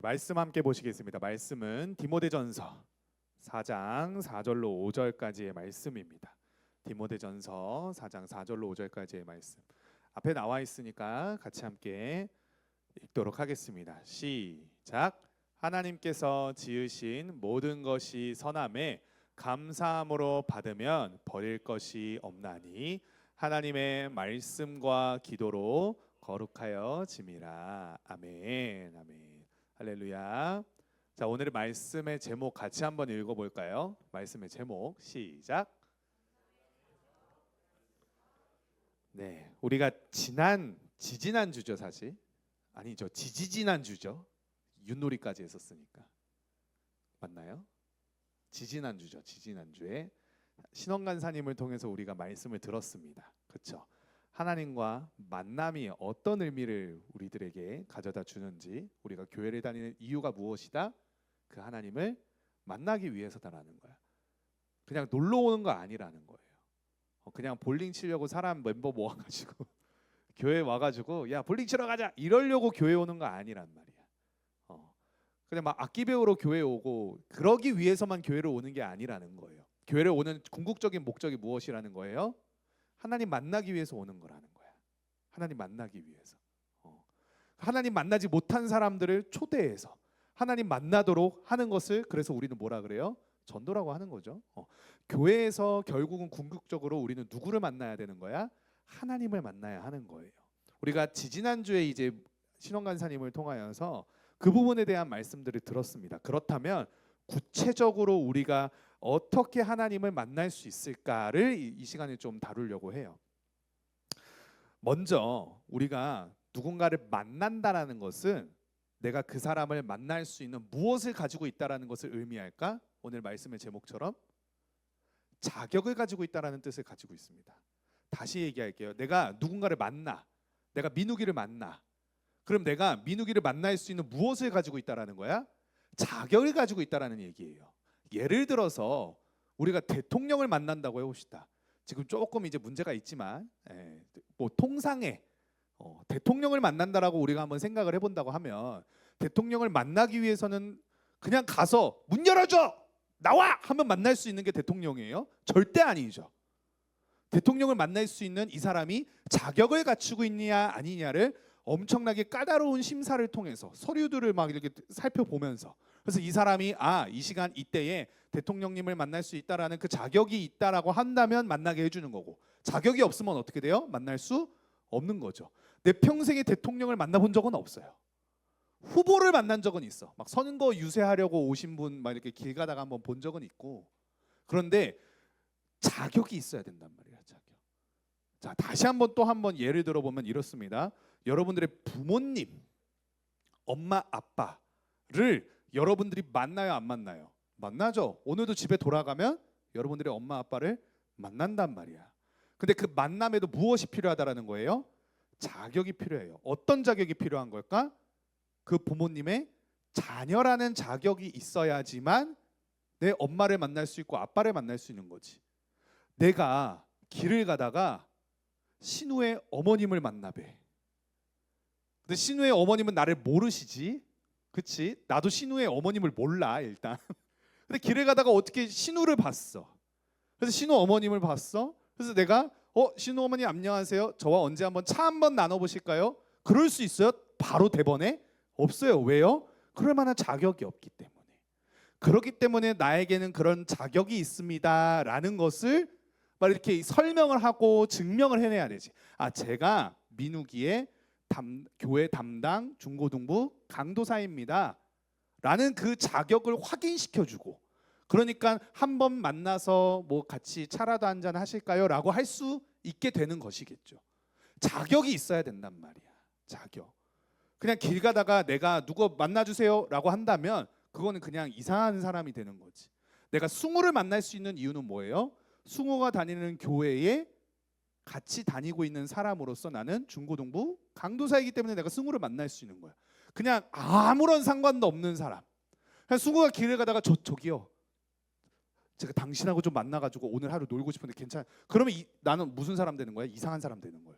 말씀 함께 보시겠습니다. 말씀은 디모데전서 4장 4절로 5절까지의 말씀입니다. 디모데전서 4장 4절로 5절까지의 말씀. 앞에 나와 있으니까 같이 함께 읽도록 하겠습니다. 시작. 하나님께서 지으신 모든 것이 선함에 감사함으로 받으면 버릴 것이 없나니 하나님의 말씀과 기도로 거룩하여 짐이라. 아멘. 아멘. 할렐루야. 자, 오늘의 말씀의 제목 같이 한번 읽어볼까요? 말씀의 제목 시작. 네, 우리가 지지난 주죠, 사실. 아니죠, 지지난 주죠. 윷놀이까지 했었으니까. 맞나요? 지지난 주죠. 지지난 주에 신원간사님을 통해서 우리가 말씀을 들었습니다. 그렇죠? 하나님과 만남이 어떤 의미를 우리들에게 가져다 주는지, 우리가 교회를 다니는 이유가 무엇이다? 그 하나님을 만나기 위해서다라는 거야. 그냥 놀러 오는 거 아니라는 거예요. 그냥 볼링 치려고 사람 멤버 모아가지고 교회 와가지고 야 볼링 치러 가자 이러려고 교회 오는 거 아니란 말이야. 그냥 막 악기 배우러 교회 오고 그러기 위해서만 교회를 오는 게 아니라는 거예요. 교회를 오는 궁극적인 목적이 무엇이라는 거예요? 하나님 만나기 위해서 오는 거라는 거야. 하나님 만나기 위해서. 하나님 만나지 못한 사람들을 초대해서 하나님 만나도록 하는 것을, 그래서 우리는 뭐라 그래요? 전도라고 하는 거죠. 교회에서 결국은 궁극적으로 우리는 누구를 만나야 되는 거야? 하나님을 만나야 하는 거예요. 우리가 지지난주에 이제 신원간사님을 통하여서 그 부분에 대한 말씀들을 들었습니다. 그렇다면 구체적으로 우리가 어떻게 하나님을 만날 수 있을까를 이 시간에 좀 다루려고 해요. 먼저 우리가 누군가를 만난다라는 것은 내가 그 사람을 만날 수 있는 무엇을 가지고 있다라는 것을 의미할까? 오늘 말씀의 제목처럼 자격을 가지고 있다라는 뜻을 가지고 있습니다. 다시 얘기할게요. 내가 누군가를 만나, 내가 민욱이를 만나. 그럼 내가 민욱이를 만날 수 있는 무엇을 가지고 있다라는 거야? 자격을 가지고 있다라는 얘기예요. 예를 들어서 우리가 대통령을 만난다고 해봅시다. 지금 조금 이제 문제가 있지만 뭐 통상에 대통령을 만난다라고 우리가 한번 생각을 해본다고 하면, 대통령을 만나기 위해서는 그냥 가서 문 열어줘! 나와! 하면 만날 수 있는 게 대통령이에요? 절대 아니죠. 대통령을 만날 수 있는 이 사람이 자격을 갖추고 있느냐 아니냐를 엄청나게 까다로운 심사를 통해서 서류들을 막 이렇게 살펴보면서, 그래서 이 사람이 이 시간 이때에 대통령님을 만날 수 있다라는 그 자격이 있다라고 한다면 만나게 해주는 거고, 자격이 없으면 어떻게 돼요? 만날 수 없는 거죠. 내 평생에 대통령을 만나본 적은 없어요. 후보를 만난 적은 있어. 막 선거 유세하려고 오신 분 막 이렇게 길 가다가 한번 본 적은 있고, 그런데 자격이 있어야 된단 말이야. 자격. 자, 다시 한번 또 한번 예를 들어보면 이렇습니다. 여러분들의 부모님, 엄마, 아빠를 여러분들이 만나요, 안 만나요? 만나죠. 오늘도 집에 돌아가면 여러분들의 엄마, 아빠를 만난단 말이야. 근데 그 만남에도 무엇이 필요하다라는 거예요? 자격이 필요해요. 어떤 자격이 필요한 걸까? 그 부모님의 자녀라는 자격이 있어야지만 내 엄마를 만날 수 있고 아빠를 만날 수 있는 거지. 내가 길을 가다가 신우의 어머님을 만나배. 근데 신우의 어머님은 나를 모르시지, 그치? 나도 신우의 어머님을 몰라 일단. 근데 길을 가다가 어떻게 신우를 봤어. 그래서 신우 어머님을 봤어. 그래서 내가 신우 어머니 안녕하세요. 저와 언제 한번 차 한번 나눠보실까요? 그럴 수 있어요? 바로 대번에? 없어요. 왜요? 그럴 만한 자격이 없기 때문에. 그렇기 때문에 나에게는 그런 자격이 있습니다라는 것을 막 이렇게 설명을 하고 증명을 해내야 되지. 제가 민욱이의 교회 담당 중고등부 강도사입니다 라는 그 자격을 확인시켜주고, 그러니까 한번 만나서 뭐 같이 차라도 한잔 하실까요? 라고 할 수 있게 되는 것이겠죠. 자격이 있어야 된단 말이야. 자격. 그냥 길 가다가 내가 누구 만나주세요 라고 한다면 그거는 그냥 이상한 사람이 되는 거지. 내가 숭우를 만날 수 있는 이유는 뭐예요? 숭우가 다니는 교회에 같이 다니고 있는 사람으로서 나는 중고등부 강도사이기 때문에 내가 숭우를 만날 수 있는 거야. 그냥 아무런 상관도 없는 사람. 그냥 숭우가 길을 가다가 저기요, 제가 당신하고 좀 만나가지고 오늘 하루 놀고 싶은데 괜찮아요? 그러면 나는 무슨 사람 되는 거야? 이상한 사람 되는 거예요.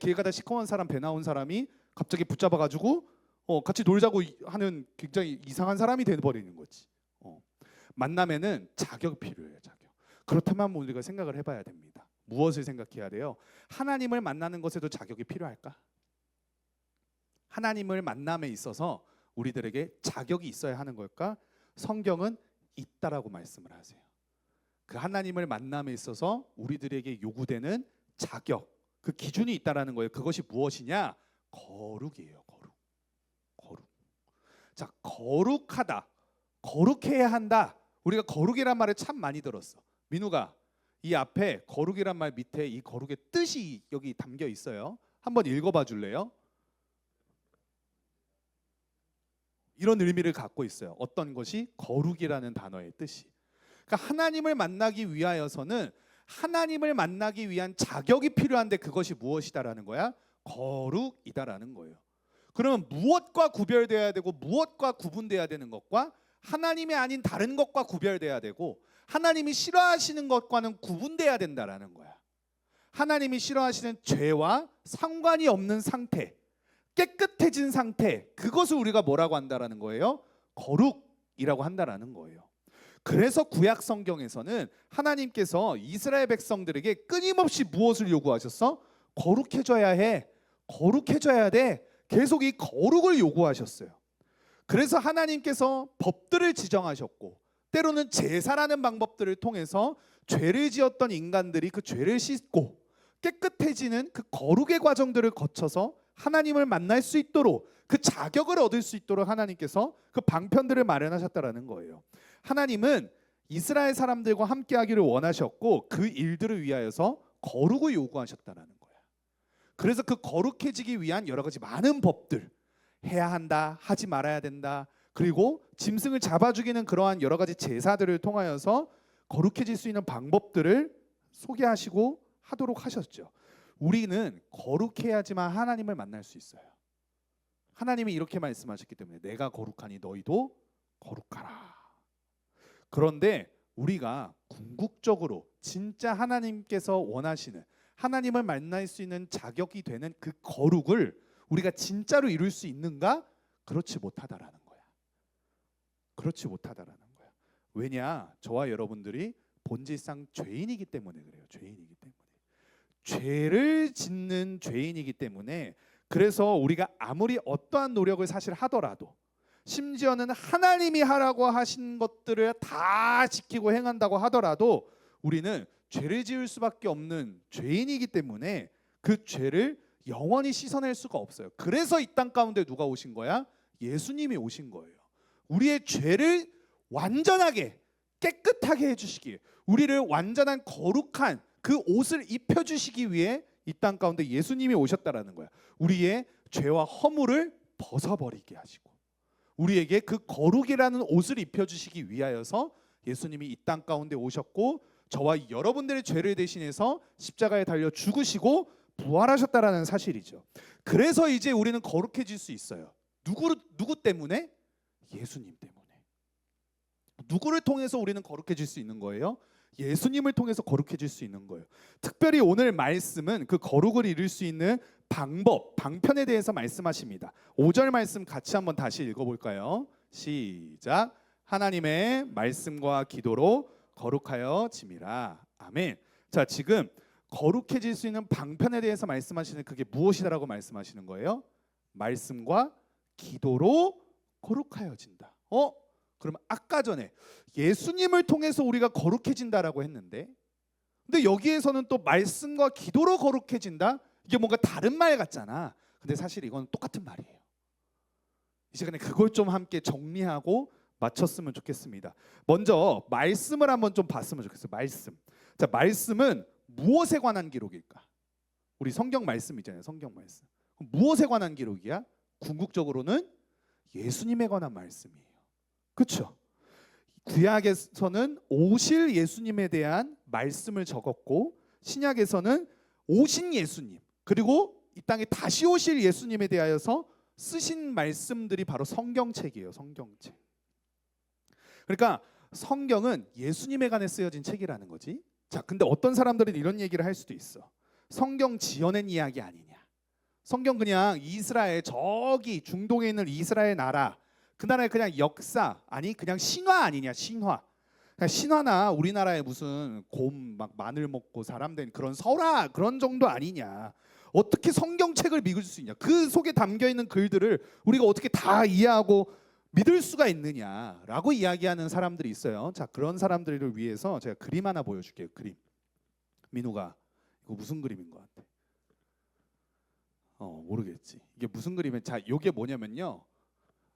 길 가다 시커먼 사람 배 나온 사람이 갑자기 붙잡아가지고 같이 놀자고 하는 굉장히 이상한 사람이 돼버리는 거지. 만남에는 자격이 필요해요. 자격. 그렇다면 우리가 생각을 해봐야 됩니다. 무엇을 생각해야 돼요? 하나님을 만나는 것에도 자격이 필요할까? 하나님을 만남에 있어서 우리들에게 자격이 있어야 하는 걸까? 성경은 있다라고 말씀을 하세요. 그 하나님을 만남에 있어서 우리들에게 요구되는 자격, 그 기준이 있다라는 거예요. 그것이 무엇이냐? 거룩이에요. 거룩. 자, 거룩하다, 거룩해야 한다. 우리가 거룩이란 말을 참 많이 들었어. 민우가 이 앞에 거룩이란 말 밑에 이 거룩의 뜻이 여기 담겨 있어요. 한번 읽어봐 줄래요? 이런 의미를 갖고 있어요. 어떤 것이? 거룩이라는 단어의 뜻이. 그러니까 하나님을 만나기 위하여서는 하나님을 만나기 위한 자격이 필요한데 그것이 무엇이다라는 거야? 거룩이다라는 거예요. 그러면 무엇과 구별돼야 되고 무엇과 구분돼야 되는 것과 하나님이 아닌 다른 것과 구별돼야 되고 하나님이 싫어하시는 것과는 구분돼야 된다라는 거야. 하나님이 싫어하시는 죄와 상관이 없는 상태, 깨끗해진 상태, 그것을 우리가 뭐라고 한다라는 거예요? 거룩이라고 한다라는 거예요. 그래서 구약 성경에서는 하나님께서 이스라엘 백성들에게 끊임없이 무엇을 요구하셨어? 거룩해져야 해. 거룩해져야 돼. 계속 이 거룩을 요구하셨어요. 그래서 하나님께서 법들을 지정하셨고 때로는 제사라는 방법들을 통해서 죄를 지었던 인간들이 그 죄를 씻고 깨끗해지는 그 거룩의 과정들을 거쳐서 하나님을 만날 수 있도록 그 자격을 얻을 수 있도록 하나님께서 그 방편들을 마련하셨다라는 거예요. 하나님은 이스라엘 사람들과 함께하기를 원하셨고 그 일들을 위하여서 거룩을 요구하셨다라는 거야. 그래서 그 거룩해지기 위한 여러 가지 많은 법들, 해야 한다, 하지 말아야 된다, 그리고 짐승을 잡아 죽이는 그러한 여러 가지 제사들을 통하여서 거룩해질 수 있는 방법들을 소개하시고 하도록 하셨죠. 우리는 거룩해야지만 하나님을 만날 수 있어요. 하나님이 이렇게 말씀하셨기 때문에 내가 거룩하니 너희도 거룩하라. 그런데 우리가 궁극적으로 진짜 하나님께서 원하시는 하나님을 만날 수 있는 자격이 되는 그 거룩을 우리가 진짜로 이룰 수 있는가? 그렇지 못하다라는 거야. 그렇지 못하다라는 거야. 왜냐? 저와 여러분들이 본질상 죄인이기 때문에 그래요. 죄인이기 때문에. 죄를 짓는 죄인이기 때문에 그래서 우리가 아무리 어떠한 노력을 사실 하더라도 심지어는 하나님이 하라고 하신 것들을 다 지키고 행한다고 하더라도 우리는 죄를 지을 수밖에 없는 죄인이기 때문에 그 죄를 영원히 씻어낼 수가 없어요. 그래서 이 땅 가운데 누가 오신 거야? 예수님이 오신 거예요. 우리의 죄를 완전하게 깨끗하게 해주시기, 우리를 완전한 거룩한 그 옷을 입혀주시기 위해 이 땅 가운데 예수님이 오셨다라는 거야. 우리의 죄와 허물을 벗어버리게 하시고 우리에게 그 거룩이라는 옷을 입혀주시기 위하여서 예수님이 이 땅 가운데 오셨고 저와 여러분들의 죄를 대신해서 십자가에 달려 죽으시고 부활하셨다라는 사실이죠. 그래서 이제 우리는 거룩해질 수 있어요. 누구 때문에? 예수님 때문에. 누구를 통해서 우리는 거룩해질 수 있는 거예요? 예수님을 통해서 거룩해질 수 있는 거예요. 특별히 오늘 말씀은 그 거룩을 이룰 수 있는 방법, 방편에 대해서 말씀하십니다. 5절 말씀 같이 한번 다시 읽어볼까요? 시작. 하나님의 말씀과 기도로 거룩하여 짐이라. 아멘. 자, 지금 거룩해질 수 있는 방편에 대해서 말씀하시는 그게 무엇이다라고 말씀하시는 거예요? 말씀과 기도로 거룩하여진다. 그러면 아까 전에 예수님을 통해서 우리가 거룩해진다라고 했는데 근데 여기에서는 또 말씀과 기도로 거룩해진다? 이게 뭔가 다른 말 같잖아. 근데 사실 이건 똑같은 말이에요. 이 시간에 그걸 좀 함께 정리하고 맞췄으면 좋겠습니다. 먼저 말씀을 한번 좀 봤으면 좋겠어요. 말씀. 자, 말씀은 무엇에 관한 기록일까? 우리 성경 말씀 있잖아요. 성경 말씀. 무엇에 관한 기록이야? 궁극적으로는 예수님에 관한 말씀이에요. 그렇죠? 구약에서는 오실 예수님에 대한 말씀을 적었고 신약에서는 오신 예수님 그리고 이 땅에 다시 오실 예수님에 대하여서 쓰신 말씀들이 바로 성경책이에요. 성경책. 그러니까 성경은 예수님에 관해 쓰여진 책이라는 거지. 자, 근데 어떤 사람들은 이런 얘기를 할 수도 있어. 성경 지어낸 이야기 아니냐. 성경 그냥 이스라엘 저기 중동에 있는 이스라엘 나라 그 나라의 그냥 역사 아니 그냥 신화 아니냐 신화. 그냥 신화나 우리나라에 무슨 곰 막 마늘 먹고 사람 된 그런 설화 그런 정도 아니냐. 어떻게 성경책을 믿을 수 있냐. 그 속에 담겨 있는 글들을 우리가 어떻게 다 이해하고 믿을 수가 있느냐라고 이야기하는 사람들이 있어요. 자, 그런 사람들을 위해서 제가 그림 하나 보여줄게요. 그림. 민우가 이거 무슨 그림인 것 같아? 모르겠지. 이게 무슨 그림이면 자, 이게 뭐냐면요.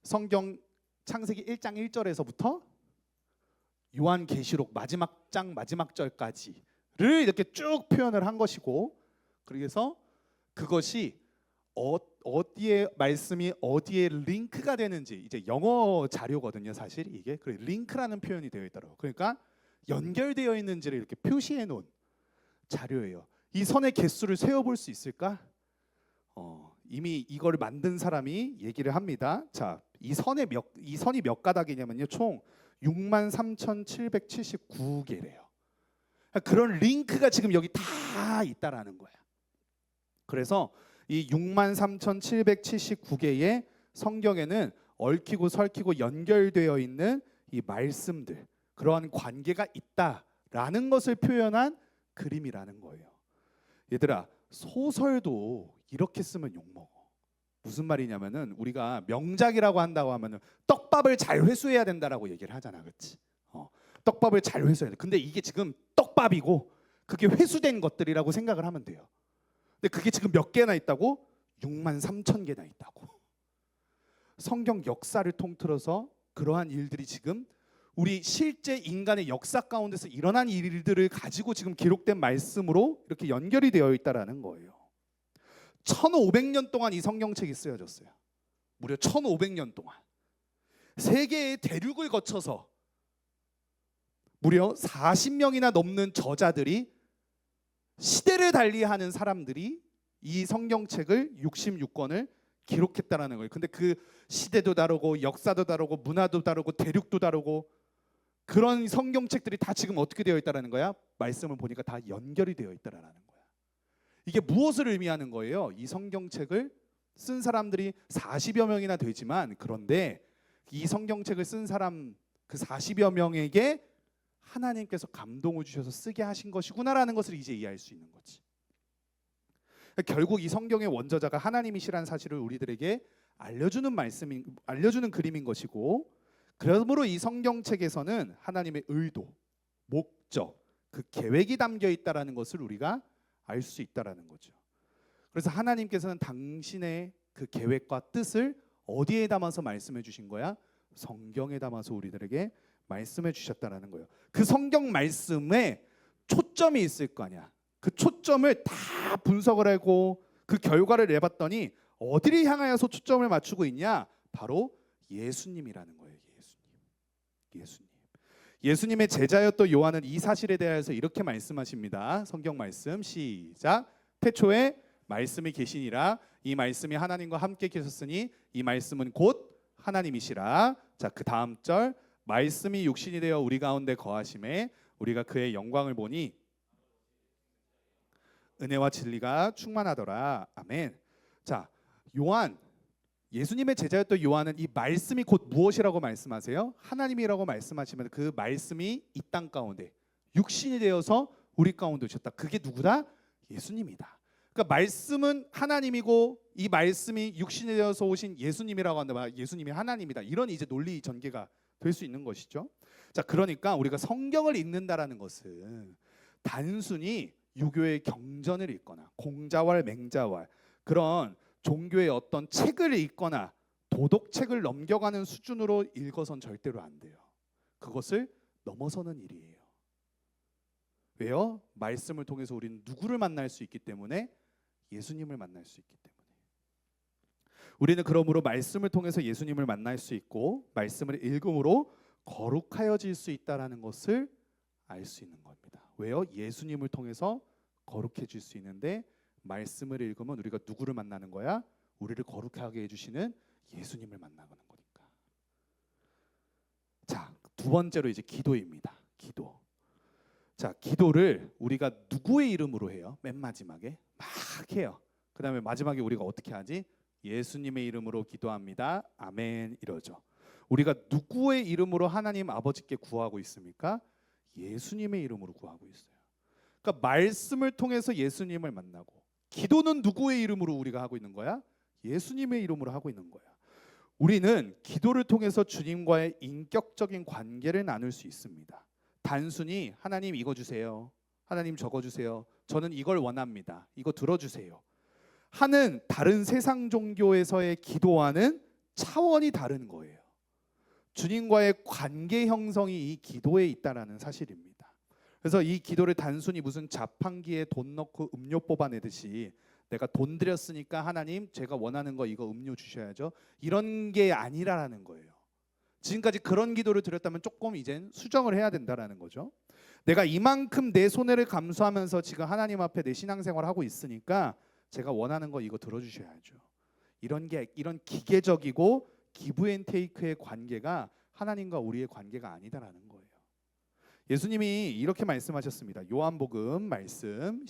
성경 창세기 1장 1절에서부터 요한계시록 마지막 장 마지막 절까지를 이렇게 쭉 표현을 한 것이고, 그래서 그것이 어디에 말씀이 어디에 링크가 되는지 이제 영어 자료거든요. 사실 이게 그래 링크라는 표현이 되어 있더라고요. 그러니까 연결되어 있는지를 이렇게 표시해 놓은 자료예요. 이 선의 개수를 세어볼 수 있을까? 이미 이걸 만든 사람이 얘기를 합니다. 자, 이 선이 몇 가닥이냐면요, 총 63,779개래요. 그런 링크가 지금 여기 다 있다라는 거야. 그래서 이 63,779개의 성경에는 얽히고 설키고 연결되어 있는 이 말씀들, 그러한 관계가 있다라는 것을 표현한 그림이라는 거예요. 얘들아, 소설도 이렇게 쓰면 욕먹어. 무슨 말이냐면은 우리가 명작이라고 한다고 하면은 떡밥을 잘 회수해야 된다라고 얘기를 하잖아, 그렇지? 떡밥을 잘 회수해야 돼. 근데 이게 지금 떡밥이고 그게 회수된 것들이라고 생각을 하면 돼요. 근데 그게 지금 몇 개나 있다고? 63,000개나 있다고. 성경 역사를 통틀어서 그러한 일들이 지금 우리 실제 인간의 역사 가운데서 일어난 일들을 가지고 지금 기록된 말씀으로 이렇게 연결이 되어 있다라는 거예요. 1500년 동안 이 성경책이 쓰여졌어요. 무려 1500년 동안. 세계의 대륙을 거쳐서 무려 40명이나 넘는 저자들이 시대를 달리하는 사람들이 이 성경책을 66권을 기록했다라는 거예요. 근데 그 시대도 다르고 역사도 다르고 문화도 다르고 대륙도 다르고 그런 성경책들이 다 지금 어떻게 되어 있다라는 거야? 말씀을 보니까 다 연결이 되어 있다라는 거야. 이게 무엇을 의미하는 거예요? 이 성경책을 쓴 사람들이 40여 명이나 되지만 그런데 이 성경책을 쓴 사람 그 40여 명에게 하나님께서 감동을 주셔서 쓰게 하신 것이구나라는 것을 이제 이해할 수 있는 거지. 결국 이 성경의 원저자가 하나님이시라는 사실을 우리들에게 알려주는 그림인 것이고, 그러므로 이 성경책에서는 하나님의 의도, 목적, 그 계획이 담겨 있다라는 것을 우리가 알 수 있다라는 거죠. 그래서 하나님께서는 당신의 그 계획과 뜻을 어디에 담아서 말씀해 주신 거야? 성경에 담아서 우리들에게 말씀해 주셨다라는 거예요. 그 성경 말씀에 초점이 있을 거 아니야. 그 초점을 다 분석을 하고 그 결과를 내봤더니 어디를 향하여서 초점을 맞추고 있냐? 바로 예수님이라는 거예요. 예수님. 예수님의 제자였던 요한은 이 사실에 대해서 이렇게 말씀하십니다. 성경 말씀 시작. 태초에 말씀이 계시니라. 이 말씀이 하나님과 함께 계셨으니 이 말씀은 곧 하나님이시라. 자, 그 다음 절. 말씀이 육신이 되어 우리 가운데 거하심에 우리가 그의 영광을 보니 은혜와 진리가 충만하더라. 아멘. 자, 요한, 예수님의 제자였던 요한은 이 말씀이 곧 무엇이라고 말씀하세요? 하나님이라고 말씀하시면 그 말씀이 이 땅 가운데 육신이 되어서 우리 가운데 오셨다. 그게 누구다? 예수님이다. 그러니까 말씀은 하나님이고 이 말씀이 육신이 되어서 오신 예수님이라고 한다. 예수님이 하나님이다. 이런 이제 논리 전개가 될 수 있는 것이죠. 자, 그러니까 우리가 성경을 읽는다라는 것은 단순히 유교의 경전을 읽거나 공자왈 맹자왈 그런 종교의 어떤 책을 읽거나 도덕책을 넘겨가는 수준으로 읽어선 절대로 안 돼요. 그것을 넘어서는 일이에요. 왜요? 말씀을 통해서 우리는 누구를 만날 수 있기 때문에 예수님을 만날 수 있기 때문에. 우리는 그러므로 말씀을 통해서 예수님을 만날 수 있고 말씀을 읽음으로 거룩하여질 수 있다라는 것을 알 수 있는 겁니다. 왜요? 예수님을 통해서 거룩해질 수 있는데 말씀을 읽으면 우리가 누구를 만나는 거야? 우리를 거룩하게 해주시는 예수님을 만나는 거니까. 자, 두 번째로 이제 기도입니다. 기도. 자, 기도를 우리가 누구의 이름으로 해요? 맨 마지막에 막 해요. 그 다음에 마지막에 우리가 어떻게 하지? 예수님의 이름으로 기도합니다. 아멘 이러죠. 우리가 누구의 이름으로 하나님 아버지께 구하고 있습니까? 예수님의 이름으로 구하고 있어요. 그러니까 말씀을 통해서 예수님을 만나고, 기도는 누구의 이름으로 우리가 하고 있는 거야? 예수님의 이름으로 하고 있는 거야. 우리는 기도를 통해서 주님과의 인격적인 관계를 나눌 수 있습니다. 단순히 하나님 이거 주세요, 하나님 저거 주세요, 저는 이걸 원합니다, 이거 들어주세요 하는 다른 세상 종교에서의 기도와는 차원이 다른 거예요. 주님과의 관계 형성이 이 기도에 있다라는 사실입니다. 그래서 이 기도를 단순히 무슨 자판기에 돈 넣고 음료 뽑아내듯이 내가 돈 들였으니까 하나님 제가 원하는 거 이거 음료 주셔야죠, 이런 게 아니라는 거예요. 지금까지 그런 기도를 드렸다면 조금 이젠 수정을 해야 된다라는 거죠. 내가 이만큼 내 손해를 감수하면서 지금 하나님 앞에 내 신앙생활을 하고 있으니까 제가 원하는 거 이거 들어주셔야죠. 이런 기계적이고 기브앤테이크의 관계가 하나님과 우리의 관계가 아니다라는 거예요. 예수님이 이렇게 말씀하셨습니다. 요한복음 말씀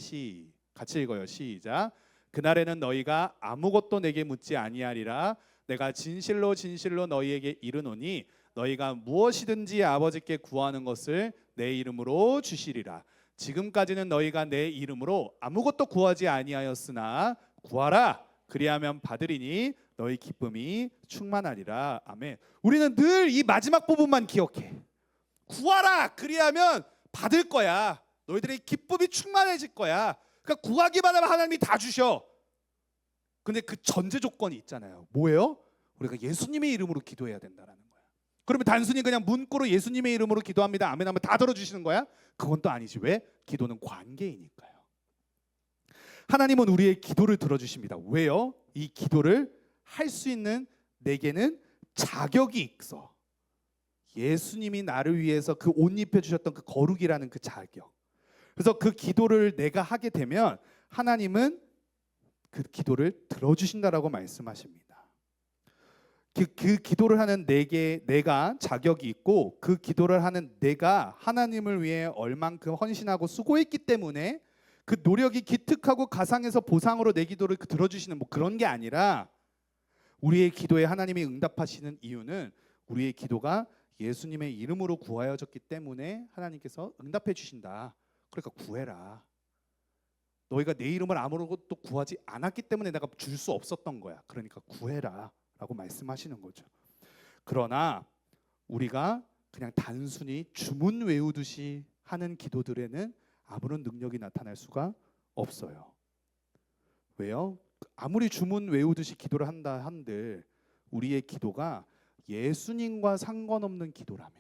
같이 읽어요. 시작. 그날에는 너희가 아무것도 내게 묻지 아니하리라. 내가 진실로 진실로 너희에게 이르노니 너희가 무엇이든지 아버지께 구하는 것을 내 이름으로 주시리라. 지금까지는 너희가 내 이름으로 아무것도 구하지 아니하였으나 구하라, 그리하면 받으리니 너희 기쁨이 충만하리라. 아멘. 우리는 늘 이 마지막 부분만 기억해. 구하라, 그리하면 받을 거야. 너희들의 기쁨이 충만해질 거야. 그러니까 구하기만 하면 하나님이 다 주셔. 근데 그 전제 조건이 있잖아요. 뭐예요? 우리가 예수님의 이름으로 기도해야 된다라는 거야. 그러면 단순히 그냥 문구로 예수님의 이름으로 기도합니다, 아멘 하면 다 들어주시는 거야? 그건 또 아니지. 왜? 기도는 관계이니까요. 하나님은 우리의 기도를 들어주십니다. 왜요? 이 기도를 할 수 있는 내게는 자격이 있어. 예수님이 나를 위해서 그 옷 입혀주셨던 그 거룩이라는 그 자격. 그래서 그 기도를 내가 하게 되면 하나님은 그 기도를 들어주신다라고 말씀하십니다. 그 기도를 하는 내가 자격이 있고, 그 기도를 하는 내가 하나님을 위해 얼만큼 헌신하고 수고했기 때문에 그 노력이 기특하고 가상에서 보상으로 내 기도를 들어주시는 뭐 그런 게 아니라, 우리의 기도에 하나님이 응답하시는 이유는 우리의 기도가 예수님의 이름으로 구하여졌기 때문에 하나님께서 응답해 주신다. 그러니까 구해라. 너희가 내 이름을 아무것도 구하지 않았기 때문에 내가 줄 수 없었던 거야. 그러니까 구해라 라고 말씀하시는 거죠. 그러나 우리가 그냥 단순히 주문 외우듯이 하는 기도들에는 아무런 능력이 나타날 수가 없어요. 왜요? 아무리 주문 외우듯이 기도를 한다 한들 우리의 기도가 예수님과 상관없는 기도라면,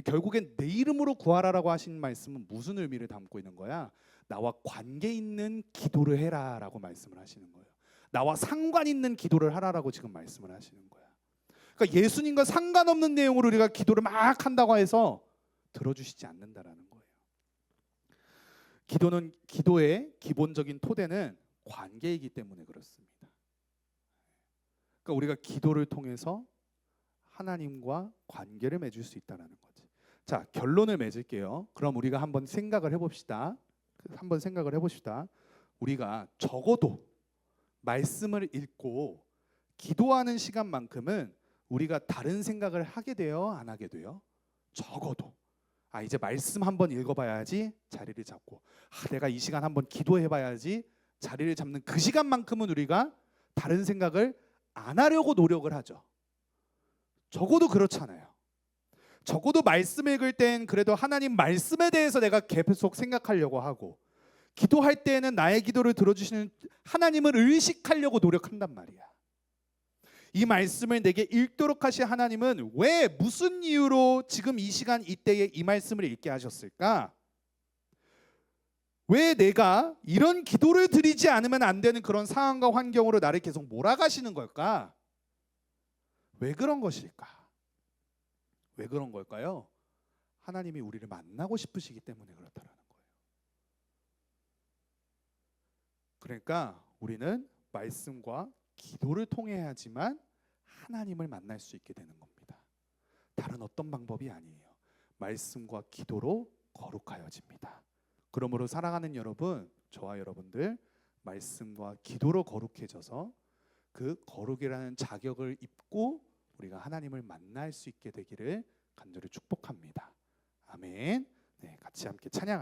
결국엔 내 이름으로 구하라라고 하신 말씀은 무슨 의미를 담고 있는 거야? 나와 관계 있는 기도를 해라라고 말씀을 하시는 거예요. 나와 상관 있는 기도를 하라라고 지금 말씀을 하시는 거야. 그러니까 예수님과 상관없는 내용으로 우리가 기도를 막 한다고 해서 들어주시지 않는다라는 거예요. 기도의 기본적인 토대는 관계이기 때문에 그렇습니다. 그러니까 우리가 기도를 통해서 하나님과 관계를 맺을 수 있다는 거지. 자, 결론을 맺을게요. 그럼 우리가 한번 생각을 해봅시다. 우리가 적어도 말씀을 읽고 기도하는 시간만큼은 우리가 다른 생각을 하게 돼요, 안 하게 돼요? 적어도 이제 말씀 한번 읽어봐야지 자리를 잡고, 내가 이 시간 한번 기도해봐야지 자리를 잡는 그 시간만큼은 우리가 다른 생각을 안 하려고 노력을 하죠. 적어도 그렇잖아요. 적어도 말씀 읽을 땐 그래도 하나님 말씀에 대해서 내가 계속 생각하려고 하고, 기도할 때에는 나의 기도를 들어주시는 하나님을 의식하려고 노력한단 말이야. 이 말씀을 내게 읽도록 하신 하나님은 왜, 무슨 이유로 지금 이 시간 이때에 이 말씀을 읽게 하셨을까? 왜 내가 이런 기도를 드리지 않으면 안 되는 그런 상황과 환경으로 나를 계속 몰아가시는 걸까? 왜 그런 것일까? 왜 그런 걸까요? 하나님이 우리를 만나고 싶으시기 때문에 그렇다라는 거예요. 그러니까 우리는 말씀과 기도를 통해야지만 하나님을 만날 수 있게 되는 겁니다. 다른 어떤 방법이 아니에요. 말씀과 기도로 거룩하여집니다. 그러므로 사랑하는 여러분, 저와 여러분들, 말씀과 기도로 거룩해져서 그 거룩이라는 자격을 입고 우리가 하나님을 만날 수 있게 되기를 간절히 축복합니다. 아멘. 네, 같이 함께 찬양하시죠.